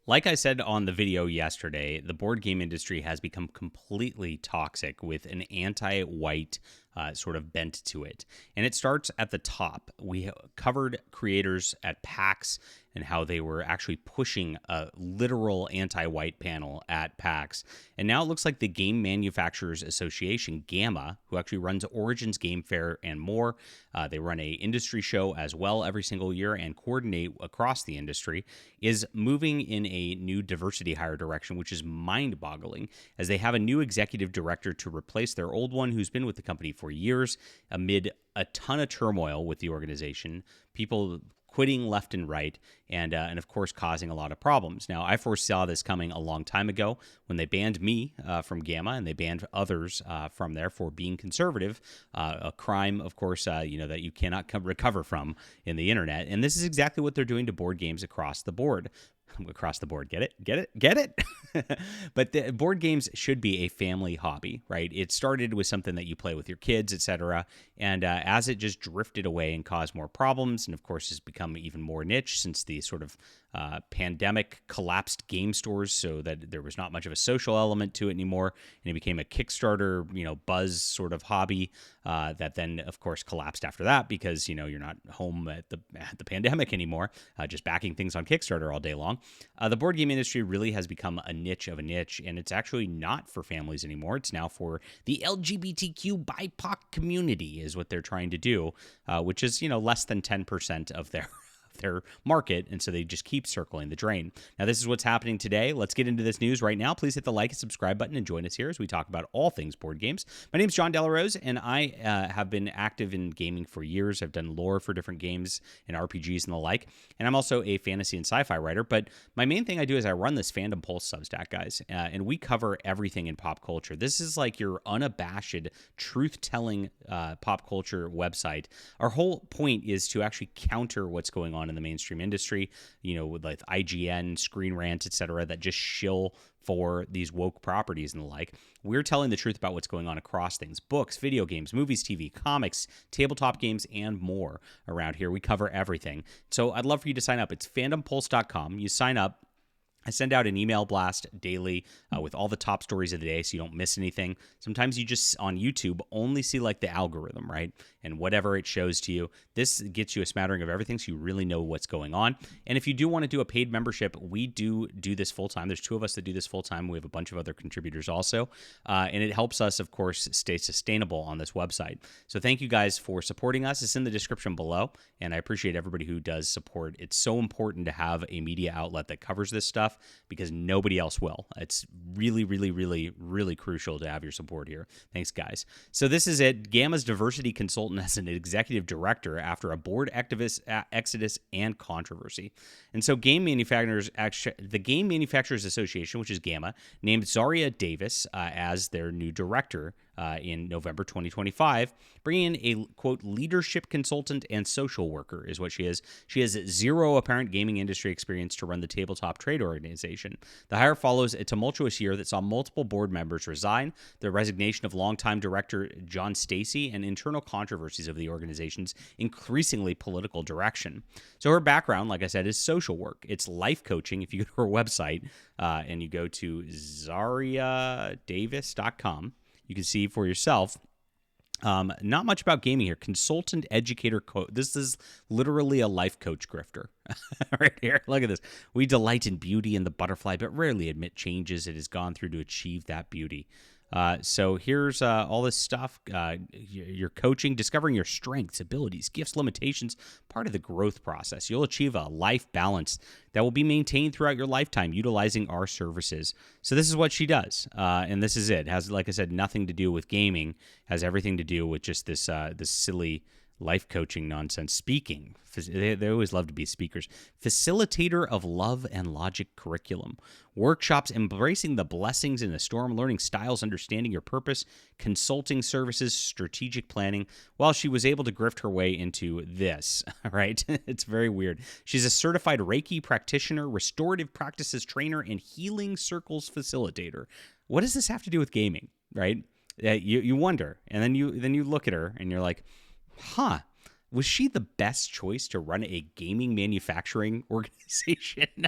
Like I said on the video yesterday, the board game industry has become completely toxic with an anti white sort of bent to it. And it starts at the top. We covered creators at PAX and how they were actually pushing a literal anti white panel at PAX. And now it looks like the Game Manufacturers Association, GAMA, who actually runs Origins Game Fair and more, they run a industry show as well every single year and coordinate across the industry, is moving in a new diversity hire direction, which is mind-boggling, as they have a new executive director to replace their old one who's been with the company for years amid a ton of turmoil with the organization, people quitting left and right, and of course causing a lot of problems. Now, I foresaw this coming a long time ago when they banned me from GAMA and they banned others from there for being conservative, a crime, of course, that you cannot recover from in the internet. And this is exactly what they're doing to board games across the board. Across the board. Get it? But the board games should be a family hobby, right? It started with something that you play with your kids, etc. And as it just drifted away and caused more problems, and of course has become even more niche since the sort of pandemic collapsed game stores, so that there was not much of a social element to it anymore, and it became a Kickstarter, buzz sort of hobby that then, of course, collapsed after that because you're not home at the pandemic anymore, just backing things on Kickstarter all day long. The board game industry really has become a niche of a niche, and it's actually not for families anymore. It's now for the LGBTQ BIPOC community, is what they're trying to do, which is less than 10% of their market, and so they just keep circling the drain. Now, this is what's happening today. Let's get into this news right now. Please hit the like and subscribe button and join us here as we talk about all things board games. My name is John Delarose, and I have been active in gaming for years. I've done lore for different games and RPGs and the like, and I'm also a fantasy and sci-fi writer, but my main thing I do is I run this Fandom Pulse Substack, guys, and we cover everything in pop culture. This is like your unabashed, truth-telling pop culture website. Our whole point is to actually counter what's going on in the mainstream industry, with like IGN, Screen Rant, etc., that just shill for these woke properties and the like. We're telling the truth about what's going on across things: books, video games, movies, TV, comics, tabletop games, and more around here. We cover everything. So I'd love for you to sign up. It's fandompulse.com. You sign up. I send out an email blast daily with all the top stories of the day so you don't miss anything. Sometimes you just, on YouTube, only see like the algorithm, right? And whatever it shows to you. This gets you a smattering of everything so you really know what's going on. And if you do want to do a paid membership, we do this full-time. There's two of us that do this full-time. We have a bunch of other contributors also. And it helps us, of course, stay sustainable on this website. So thank you guys for supporting us. It's in the description below. And I appreciate everybody who does support. It's so important to have a media outlet that covers this stuff, because nobody else will. It's really, really, really, really crucial to have your support here. Thanks, guys. So this is it. GAMA's diversity consultant as an executive director after a board activist exodus and controversy. And so the Game Manufacturers Association, which is GAMA, named Zaria Davis as their new director in November 2025, bringing in a, quote, leadership consultant and social worker is what she is. She has zero apparent gaming industry experience to run the tabletop trade organization. The hire follows a tumultuous year that saw multiple board members resign, the resignation of longtime director John Stacy, and internal controversies of the organization's increasingly political direction. So her background, like I said, is social work. It's life coaching. If you go to her website and you go to zariadavis.com, you can see for yourself. Not much about gaming here. Consultant, educator, coach. This is literally a life coach grifter right here. Look at this. We delight in beauty and the butterfly, but rarely admit changes it has gone through to achieve that beauty. So here's all this stuff. Your coaching, discovering your strengths, abilities, gifts, limitations, part of the growth process. You'll achieve a life balance that will be maintained throughout your lifetime utilizing our services. So this is what she does. And this is it. Has, like I said, nothing to do with gaming. Has everything to do with just this silly life coaching nonsense. Speaking. They always love to be speakers. Facilitator of love and logic curriculum. Workshops embracing the blessings in the storm, learning styles, understanding your purpose, consulting services, strategic planning. Well, she was able to grift her way into this, right? It's very weird. She's a certified Reiki practitioner, restorative practices trainer, and healing circles facilitator. What does this have to do with gaming, right? You wonder, and then you look at her and you're like, huh, was she the best choice to run a gaming manufacturing organization?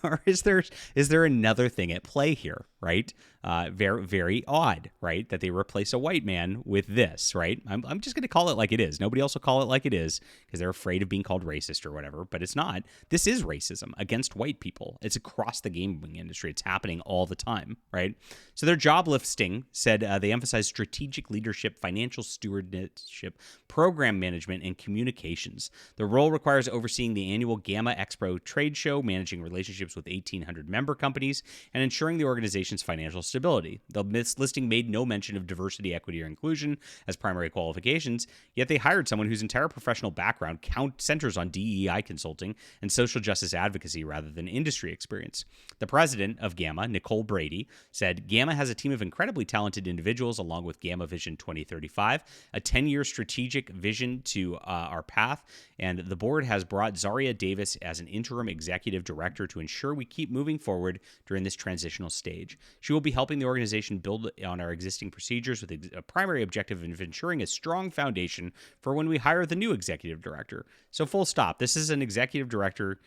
Or is there another thing at play here, right? Very, very odd, right? That they replace a white man with this, right? I'm just going to call it like it is. Nobody else will call it like it is because they're afraid of being called racist or whatever, but it's not. This is racism against white people. It's across the gaming industry. It's happening all the time, right? So their job listing said they emphasize strategic leadership, financial stewardship, program management, and communications. The role requires overseeing the annual GAMA Expo trade show, managing relationships with 1,800 member companies, and ensuring the organization's financial stability. The listing made no mention of diversity, equity, or inclusion as primary qualifications, yet they hired someone whose entire professional background centers on DEI consulting and social justice advocacy rather than industry experience. The president of GAMA, Nicole Brady, said, "GAMA has a team of incredibly talented individuals along with GAMA Vision 2035, a 10-year strategic vision to our path, and the board has brought Zaria Davis as an interim executive director to ensure we keep moving forward during this transitional stage. She will be helping the organization build on our existing procedures with a primary objective of ensuring a strong foundation for when we hire the new executive director." So full stop. This is an executive director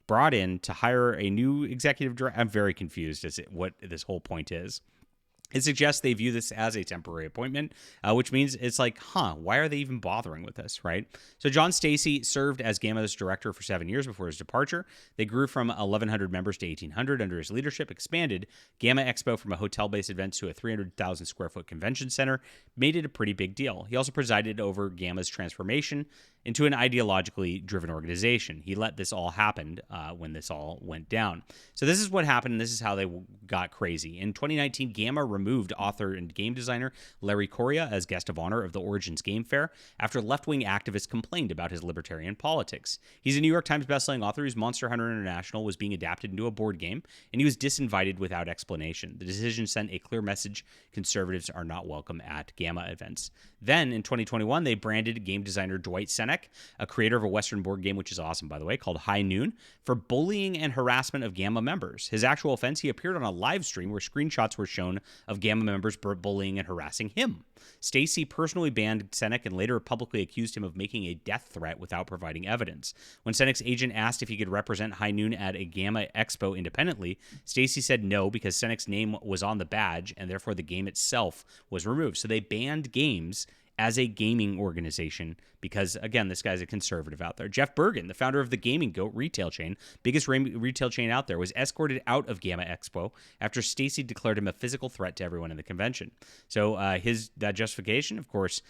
brought in to hire a new executive director. I'm very confused as to what this whole point is. It suggests they view this as a temporary appointment, which means it's like, why are they even bothering with this, right? So John Stacy served as GAMA's director for 7 years before his departure. They grew from 1,100 members to 1,800 under his leadership, expanded GAMA Expo from a hotel-based event to a 300,000 square foot convention center, made it a pretty big deal. He also presided over GAMA's transformation into an ideologically driven organization. He let this all happen when this all went down. So this is what happened, and this is how they got crazy. In 2019, GAMA removed author and game designer Larry Correia as guest of honor of the Origins Game Fair after left-wing activists complained about his libertarian politics. He's a New York Times bestselling author whose Monster Hunter International was being adapted into a board game, and he was disinvited without explanation. The decision sent a clear message: conservatives are not welcome at GAMA events. Then, in 2021, they branded game designer Dwight Seneck, a creator of a Western board game, which is awesome, by the way, called High Noon, for bullying and harassment of GAMA members. His actual offense: he appeared on a live stream where screenshots were shown of GAMA members bullying and harassing him. Stacy personally banned Seneck and later publicly accused him of making a death threat without providing evidence. When Seneck's agent asked if he could represent High Noon at a GAMA Expo independently, Stacy said no because Seneck's name was on the badge and therefore the game itself was removed. So they banned games as a gaming organization because, again, this guy's a conservative out there. Jeff Bergen, the founder of the Gaming Goat retail chain, biggest retail chain out there, was escorted out of GAMA Expo after Stacy declared him a physical threat to everyone in the convention. So that justification, of course,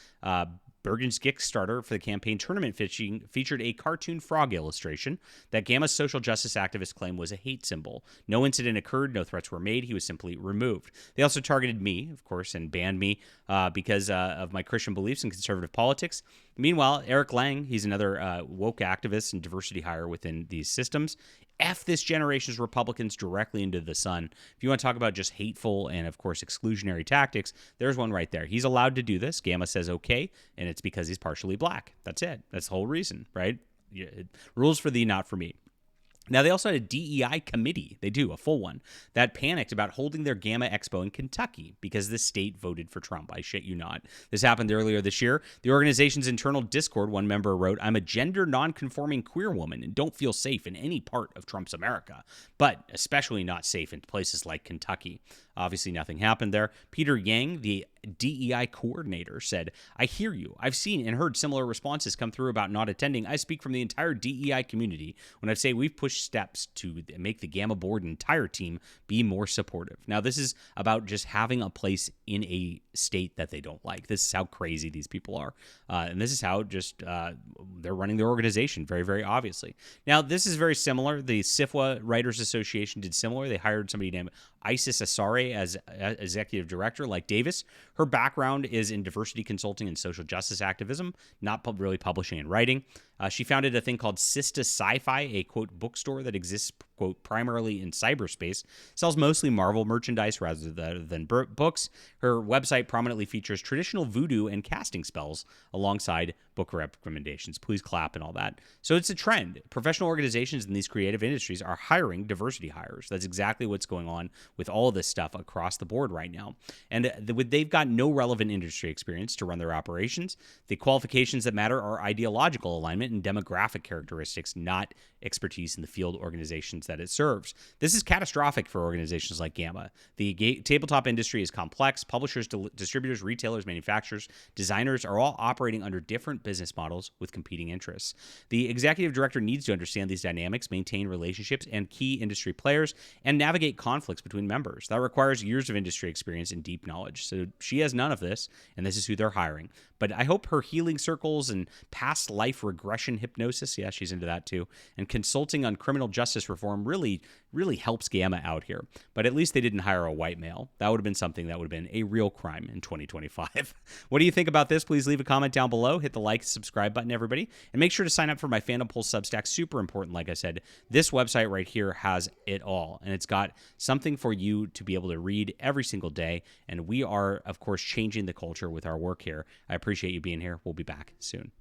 Bergen's Kickstarter for the campaign tournament featured a cartoon frog illustration that GAMA's social justice activists claim was a hate symbol. No incident occurred, no threats were made, he was simply removed. They also targeted me, of course, and banned me because of my Christian beliefs and conservative politics. Meanwhile, Eric Lang, he's another woke activist and diversity hire within these systems, F this generation's Republicans directly into the sun. If you want to talk about just hateful and, of course, exclusionary tactics, there's one right there. He's allowed to do this. GAMA says okay, and it's because he's partially black. That's it. That's the whole reason, right? Rules for thee, not for me. Now, they also had a DEI committee, they do, a full one, that panicked about holding their GAMA Expo in Kentucky because the state voted for Trump. I shit you not. This happened earlier this year. The organization's internal Discord, one member wrote, "I'm a gender non-conforming queer woman and don't feel safe in any part of Trump's America, but especially not safe in places like Kentucky." Obviously, nothing happened there. Peter Yang, the DEI coordinator, said, "I hear you. I've seen and heard similar responses come through about not attending. I speak from the entire DEI community when I say we've pushed steps to make the GAMA board and entire team be more supportive." Now, this is about just having a place in a state that they don't like. This is how crazy these people are. And this is how just they're running their organization, very, very obviously. Now, this is very similar. The SIFWA Writers Association did similar. They hired somebody named Isis Asare as executive director, like Davis. Her background is in diversity consulting and social justice activism, not really publishing and writing. She founded a thing called Sista Sci-Fi, a, quote, bookstore that exists, quote, primarily in cyberspace, sells mostly Marvel merchandise rather than books. Her website prominently features traditional voodoo and casting spells alongside book recommendations. Please clap and all that. So it's a trend. Professional organizations in these creative industries are hiring diversity hires. That's exactly what's going on with all of this stuff across the board right now. And they've got no relevant industry experience to run their operations. The qualifications that matter are ideological alignment and demographic characteristics, not expertise in the field organizations that it serves. This is catastrophic for organizations like GAMA. The tabletop industry is complex. Publishers, distributors, retailers, manufacturers, designers are all operating under different business models with competing interests. The executive director needs to understand these dynamics, maintain relationships and key industry players, and navigate conflicts between members. That requires years of industry experience and deep knowledge. So she has none of this, and this is who they're hiring. But I hope her healing circles and past life regression hypnosis, yeah, she's into that too, and consulting on criminal justice reform really helps GAMA out here. But at least they didn't hire a white male. That would have been something that would have been a real crime in 2025. What do you think about this? Please leave a comment down below. Hit the like, subscribe button, everybody. And make sure to sign up for my Fandom Pulse Substack. Super important, like I said. This website right here has it all. And it's got something for you to be able to read every single day. And we are, of course, changing the culture with our work here. I appreciate you being here. We'll be back soon.